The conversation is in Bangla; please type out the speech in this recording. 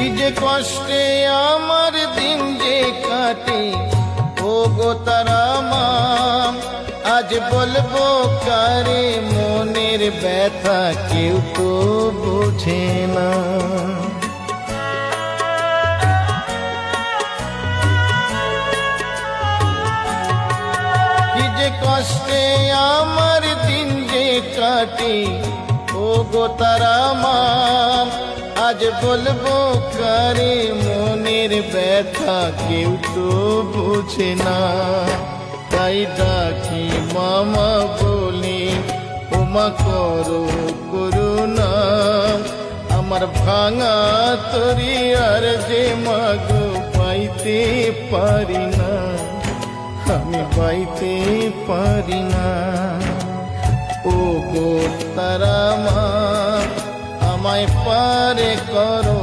কি যে কষ্টে আমার দিন যে কাটে ও গো তারা মা, আজ বলবো কারে মনের ব্যথা কেউ তো বোঝে না। কি যে কষ্টে আমার দিন যে কাটে ও গো তারা মা, আজ বলবো কারে মনের ব্যথা কেউ তো বোঝে না। তাই ডাকি মামা বলি ওমা করো করুণা, আমার ভাঙা তরি আর যে মাগো পাইতে পারি না, আমি পাইতে পারি না। ও গো তারা মা আমায় পারে করো।